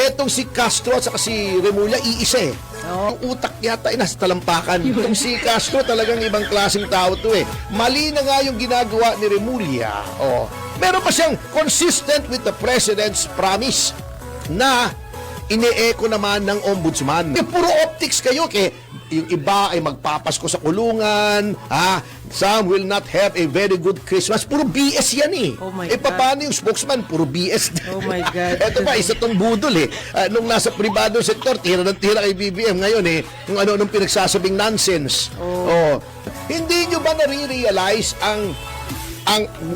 Etong si Castro at saka si Remulla, iisa eh. Ang utak yata ay nasa talampakan. Itong si Castro talagang ibang klaseng tao to eh. Mali na nga yung ginagawa ni Remulla. Meron pa siyang consistent with the President's promise na ine-echo naman ng ombudsman. Puro optics kayo yung iba ay magpapasko sa kulungan, some will not have a very good Christmas. Puro BS yan eh. Oh my God. Paano yung spokesman? Puro BS. Oh my God. Ito pa, isa tong budol eh. Nung nasa pribado sektor, tira ng tira kay BBM. Ngayon eh, kung ano-anong pinagsasabing nonsense. Hindi nyo ba nare-realize ang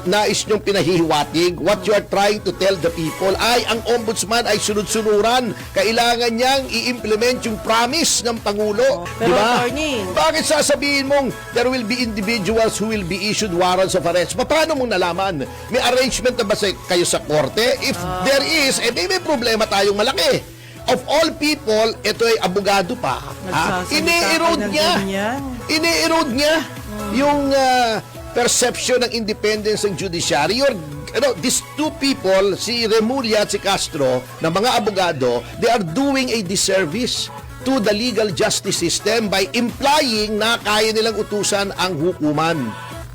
nais nyong pinahihiwatig? What you are trying to tell the people ay ang ombudsman ay sunod-sunuran. Kailangan niyang i-implement yung promise ng Pangulo. Pero diba? attorney, Bakit sasabihin mong there will be individuals who will be issued warrants of arrest? Paano mong nalaman? May arrangement na ba kayo sa korte? If there is, may problema tayong malaki. Of all people, ito ay abogado pa. Ine-erode niya yung perception ng independence ng judiciary. These two people, si Remulla at si Castro, na mga abogado, they are doing a disservice to the legal justice system by implying na kaya nilang utusan ang hukuman.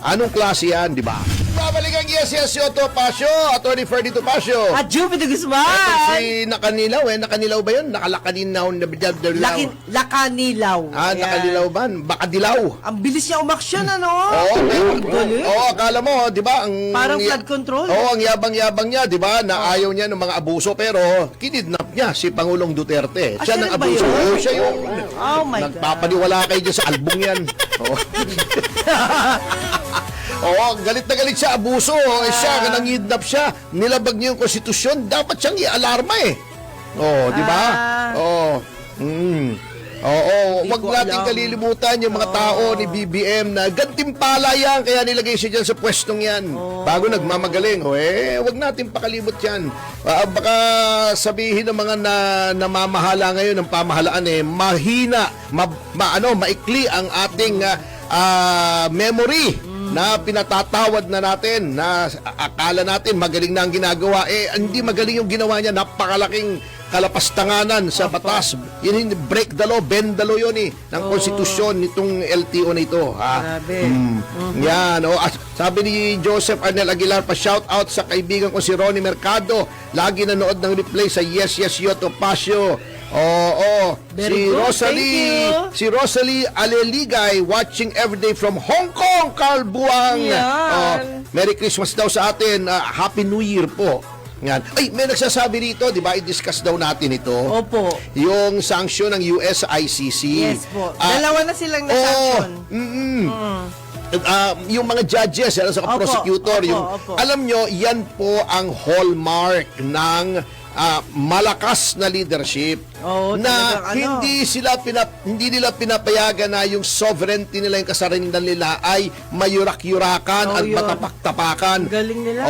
Anong klase yan, di ba? Babalik ang Yes Topacio, Attorney Ferdy Topacio. At Jupiter Guzman. Si Nakanilaw Nakanilaw ba yun? Nakalakanilaw na Lakanilaw. Nakanilaw ba? Baka dilaw. Ang bilis niya umaksyon, ano? Akala mo, di ba? Parang flood control. Ang yabang-yabang niya, di ba? Na ayaw niya ng mga abuso, pero kinidnap niya si Pangulong Duterte. Siya ng abuso. Siya yung nagpapaniwala kayo dyan sa album yan. Galit na galit siya, abuso. Siya, nangidnap siya. Nilabag niya yung konstitusyon. Dapat siyang i-alarma eh. Di ba? Wag natin kalilimutan yung mga tao ni BBM na gantimpala yan, kaya nilagay siya dyan sa pwestong yan. Bago nagmamagaling. Wag natin pakalimot yan. Baka sabihin ng mga namamahala ngayon ng pamahalaan mahina, maikli ang ating memory na pinatatawad na natin, na akala natin magaling na ang ginagawa. Hindi magaling yung ginawa niya. Napakalaking kalapastanganan sa batas. Yun, break the law, bend the law yun ng konstitusyon nitong LTO na ito. Grabe. Yan. Sabi ni Joseph Arnel Aguilar, pa-shout out sa kaibigan ko si Ronnie Mercado. Lagi nanood ng replay sa Yes Topacio. Si Rosalie Aleligay watching everyday from Hong Kong, Carl Buang. Merry Christmas daw sa atin. Happy New Year po. Yan. May nagsasabi rito, di ba? I-discuss daw natin ito. Opo. Yung sanction ng US ICC. Yes po. Dalawa na silang na-sanction. Yung mga judges, sa prosecutor, alam nyo, yan po ang hallmark ng malakas na leadership na hindi nila pinapayagan na yung sovereignty nila, yung kasarilan nila ay mayurak-yurakan at matapak-tapakan. Galing nila.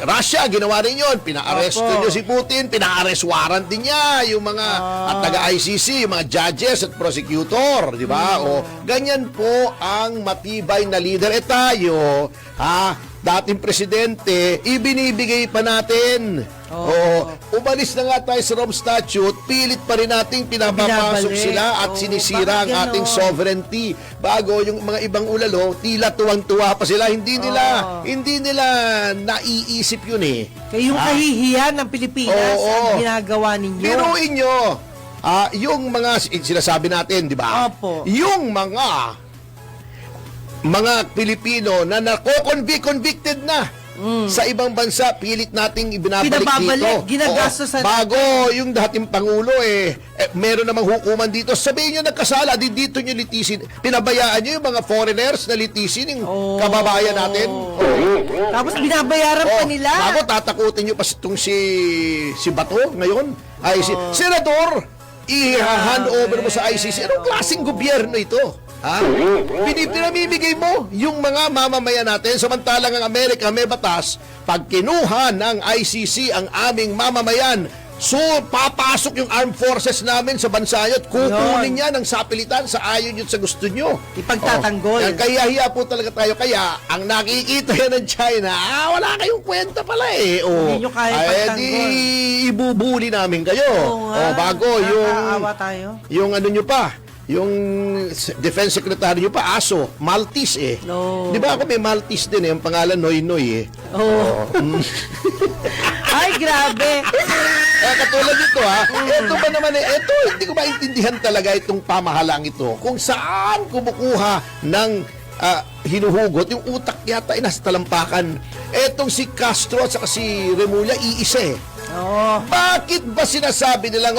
Russia, ginawa rin yun. Pina-arresto nyo si Putin, pina-arrest warrant din niya yung mga at taga-ICC, yung mga judges at prosecutor, di ba? Ganyan po ang matibay na leader. Tayo, dating presidente, ibinibigay pa natin. Umalis na nga tayo sa Rome Statute, pilit pa rin nating pinapapasok sila at sinisira ang ating sovereignty. Bago yung mga ibang ulalo, tila tuwang-tuwa pa sila. Hindi nila naiisip yun eh. Kaya yung kahihiyan ng Pilipinas ang ginagawa ninyo. Biruin nyo, yung mga sinasabi natin, di ba? Yung mga Pilipino na convicted na sa ibang bansa, pilit nating ibinabalik dito. Ginagastosan bago yung dating Pangulo meron namang hukuman dito. Sabihin nyo nagkasala, dito nyo litisin. Pinabayaan nyo yung mga foreigners na litisin yung kababayan natin. Tapos binabayaran pa nila. Bago tatakutin nyo pa itong si Bato ngayon. Senador, i-hand over mo sa ICC. Anong klaseng gobyerno ito? Pinamimigay mo yung mga mamamayan natin, samantalang ang Amerika may batas, pag kinuha ng ICC ang aming mamamayan, So, papasok yung armed forces namin sa bansa nyo at kukunin niya ng sapilitan sa ayon yun sa gusto nyo. Ipagtatanggol. Kaya hiya po talaga tayo. Kaya, ang nakikita yan ng China, wala kayong kwenta pala eh. Hindi nyo kaya ipagtanggol. Di ibubuli namin kayo. Oo nga. Bago, Nakakaawa tayo. yung ano nyo pa, yung defense secretary nyo pa, Aso, Maltese eh. No. Di ba ako may Maltese din eh, ang pangalan Noy Noy eh. Oh. Ay, grabe. Katulad ito ito ba naman ito, hindi ko maintindihan talaga itong pamahalang ito. Kung saan kumukuha ng hinuhugot, yung utak yata ay nasa talampakan. Etong si Castro at saka si Remulla, iisa eh. Oo. Bakit ba sinasabi nilang,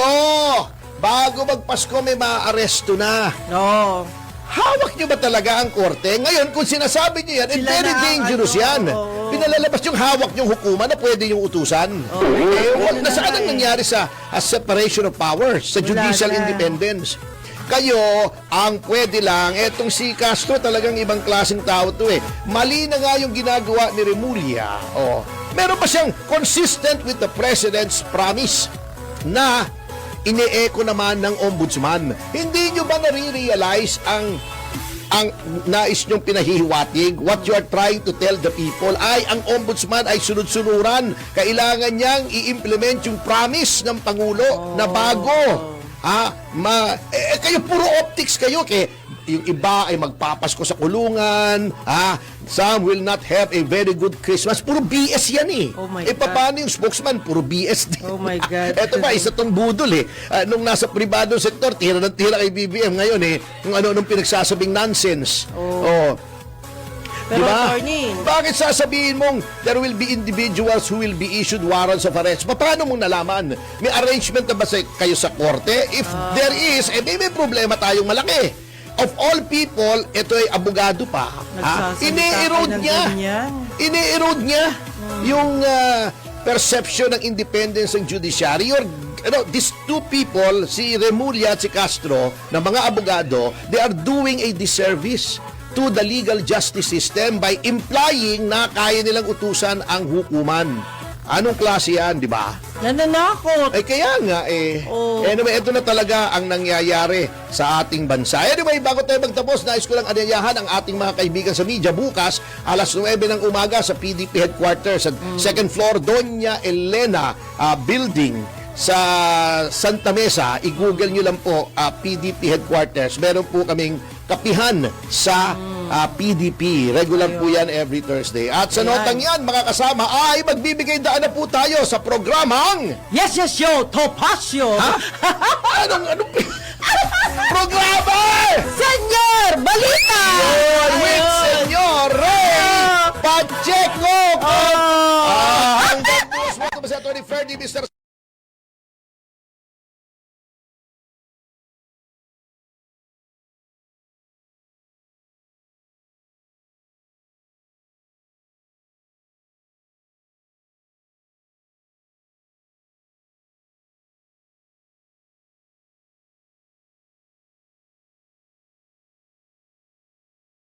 bago magpasko may maaresto na? No. Hawak nyo ba talaga ang korte? Ngayon, kung sinasabi nyo yan, Sila very na, dangerous yan. Pinalalabas yung hawak yung hukuman na pwede yung utusan. Nasaan ang nangyari sa separation of powers, sa judicial na. independence? Kayo, ang pwede lang, etong si Castro talagang ibang klaseng tao to eh. Mali na nga yung ginagawa ni Remulla. Meron pa siyang consistent with the President's promise na ine-echo naman ng ombudsman. Hindi nyo ba nare-realize ang nais nyong pinahihiwatig? What you are trying to tell the people ay ang ombudsman ay sunod-sunuran. Kailangan niyang i-implement yung promise ng Pangulo na bago. Kayo puro optics kayo. Yung iba ay magpapasko sa kulungan. Some will not have a very good Christmas. Puro BS yan eh. Oh my God. Paano yung spokesman? Puro BS din. Oh my God. Ito ba, isa tong budol eh. Nung nasa pribadong sektor, tira ng tira kay BBM. Ngayon eh, kung ano-anong pinagsasabing nonsense. Pero Diba? attorney, Bakit sasabihin mong there will be individuals who will be issued warrants of arrest? Paano mong nalaman? May arrangement na ba kayo sa korte? If there is, may problema tayong malaki. Of all people, ito ay abogado pa. Ini-erode niya. Ini-erode niya yung perception ng independence ng judiciary. These two people, si Remulla at si Castro, na mga abogado, they are doing a disservice to the legal justice system by implying na kaya nilang utusan ang hukuman. Anong klase yan, di ba? nananakot. Kaya nga Anyway, ito na talaga ang nangyayari sa ating bansa. Anyway, bago tayo magtapos, nais ko lang anyayahan ang ating mga kaibigan sa media. Bukas, alas 9 ng umaga sa PDP headquarters sa second floor, Doña Elena building sa Santa Mesa. I-google nyo lang po PDP headquarters. Meron po kaming kapihan sa PDP. Regular po yan every Thursday. At sa notang yan, mga kasama, ay magbibigay daan na po tayo sa programang Yes, yo, Topacio. Anong programa? Senyor, balita! With Senyor Ray Pacheco! Ang news mo ito sa Atty. Ferdy, Mr.